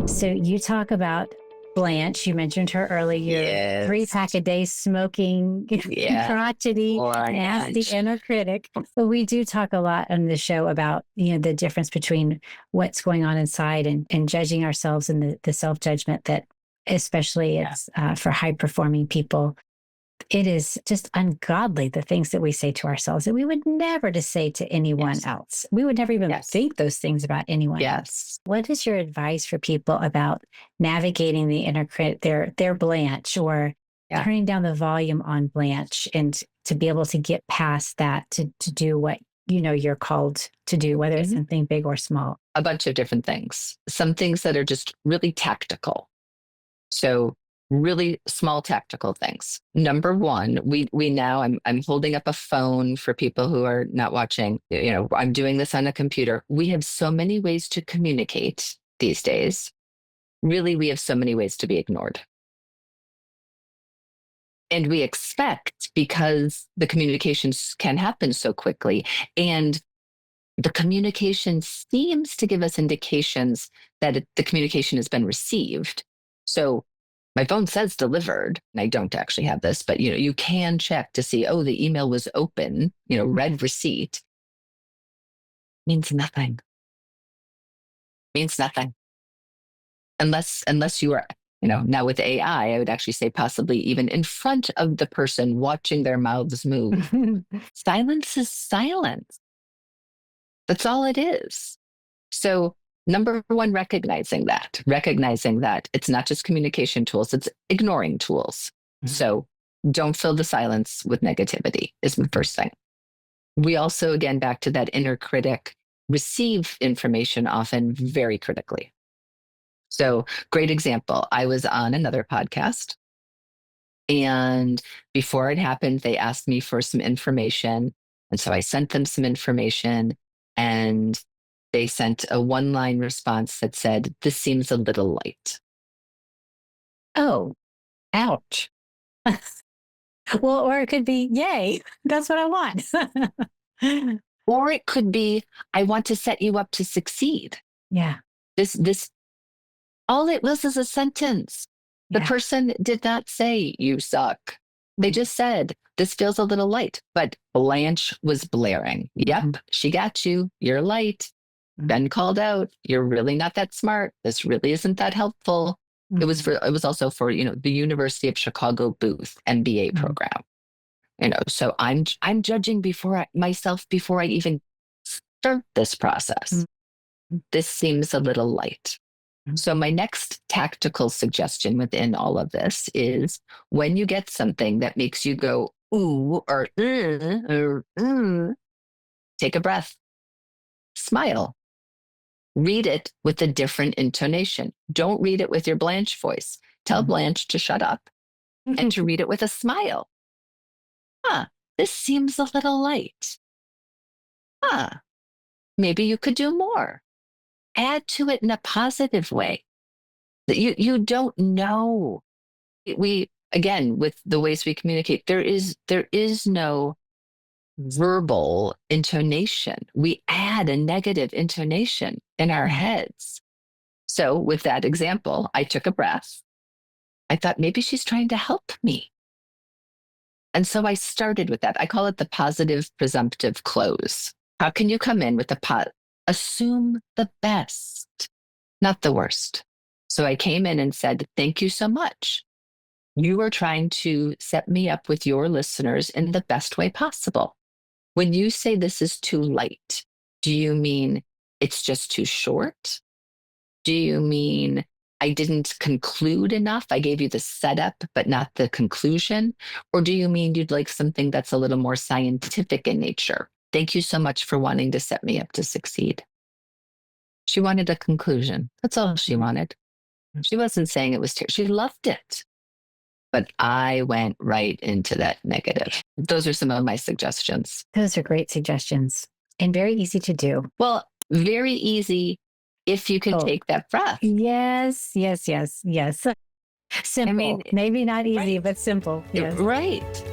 So you talk about Blanche. You mentioned her earlier. Yes. 3-pack a day smoking, crotchety, nasty inner critic. But we do talk a lot on the show about, the difference between what's going on inside and judging ourselves and the self-judgment that especially it's for high-performing people. It is just ungodly, the things that we say to ourselves that we would never to say to anyone else. We would never even think those things about anyone else. What is your advice for people about navigating the inner critic, their Blanche, or turning down the volume on Blanche, and to be able to get past that, to do what you're called to do, whether it's something big or small? A bunch of different things. Some things that are just really tactical. So really small tactical things. Number one, we now, I'm holding up a phone for people who are not watching. I'm doing this on a computer. We have so many ways to communicate these days. Really, we have so many ways to be ignored. And we expect, because the communications can happen so quickly, and the communication seems to give us indications that the communication has been received. So my phone says delivered, and I don't actually have this, but you can check to see, the email was open, read receipt. Means nothing. Means nothing. Unless you are, now with AI, I would actually say possibly even in front of the person watching their mouths move. Silence is silence. That's all it is. So number one, recognizing that it's not just communication tools, it's ignoring tools. So don't fill the silence with negativity is the first thing. We also, again, back to that inner critic, receive information often very critically. So great example. I was on another podcast, and before it happened, they asked me for some information. And so I sent them some information, and they sent a one-line response that said, "This seems a little light." Oh, ouch. Well, or it could be, "Yay, that's what I want." Or it could be, "I want to set you up to succeed." Yeah. This, all it was is a sentence. The person did not say, "You suck." They just said, "This feels a little light." But Blanche was blaring. Yep, she got you. You're light. Been called out. You're really not that smart. This really isn't that helpful. It was also for, the University of Chicago Booth MBA program. So I'm judging myself before I even start this process. This seems a little light. So my next tactical suggestion within all of this is, when you get something that makes you go, ooh, or take a breath, smile. Read it with a different intonation. Don't read it with your Blanche voice. Tell Blanche to shut up and to read it with a smile. This seems a little light. Maybe you could do more. Add to it in a positive way. You don't know. We, again, with the ways we communicate, there is no verbal intonation. We add a negative intonation in our heads. So with that example, I took a breath. I thought, maybe she's trying to help me. And so I started with that. I call it the positive presumptive close. How can you come in with assume the best, not the worst? So I came in and said, "Thank you so much. You are trying to set me up with your listeners in the best way possible. When you say this is too light, do you mean it's just too short? Do you mean I didn't conclude enough? I gave you the setup, but not the conclusion? Or do you mean you'd like something that's a little more scientific in nature? Thank you so much for wanting to set me up to succeed." She wanted a conclusion. That's all she wanted. She wasn't saying it was she loved it. But I went right into that negative. Those are some of my suggestions. Those are great suggestions and very easy to do. Well, very easy if you can take that breath. Yes. Simple. Maybe not easy, but simple. Yes. Right.